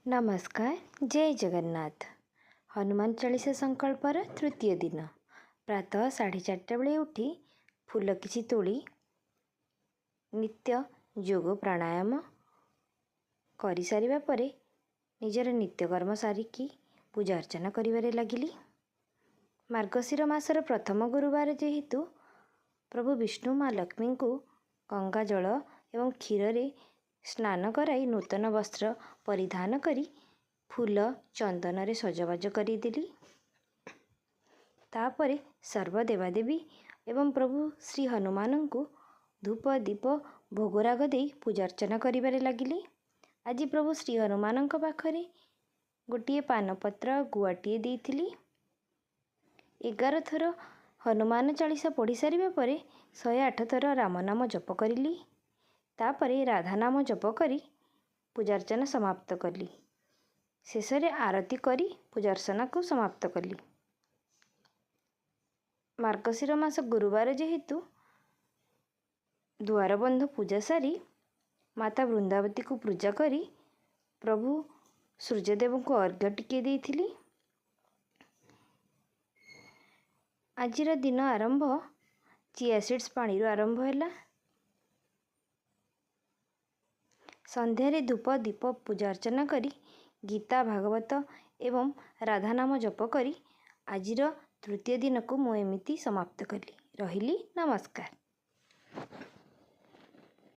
नमस्कार। जय जगन्नाथ। हनुमान चालीसा संकल्पर तृतीय दिन प्रातः 4:30 बेले उठी फूल किछि तोली नित्य योग प्राणायाम करि सारिबा परे निजर नित्यकर्म सारिकी पूजा अर्चना करिबारे लागिली। मार्गशीर मासर प्रथम गुरुवार जेहेतु प्रभु विष्णु माँ लक्ष्मी को गंगा जल एवं क्षीर रे स्नान कराई नूतन वस्त्र परिधान करी फूल चंदन रे सजबाज करदेली। तापरे सर्वदेवादेवी एवं प्रभु श्री हनुमान को धूप दीप भोगराग दे पूजार्चना करिबारे लागिली। आज प्रभु श्री हनुमान पाखरे गोटे पानपत्र गुआटीए देइथिली। 11 थर हनुमान चालीसा पढ़ी सारिबा परे 108 थर राम नाम जप करिली। तापरे राधा नाम जप करी पूजार्चना समाप्त कली। शेषरे आरती करी पूजार्चना को समाप्त कली। मार्गशीर मास गुरुवार जेहेतु द्वार बंध पूजा सारी माता वृंदावती को पूजा करी प्रभु सूर्यदेव को अर्घ्य टिके देइथिली। आजिर दिन आरंभ चिया सीड्स पानी आरंभ हैला। संध्यारे धूप दीप पूजा अर्चना करी गीता भागवत एवं राधा नाम जप करी आजिर तृतीय दिन को मु एमिति समाप्त कली। रहिली। नमस्कार।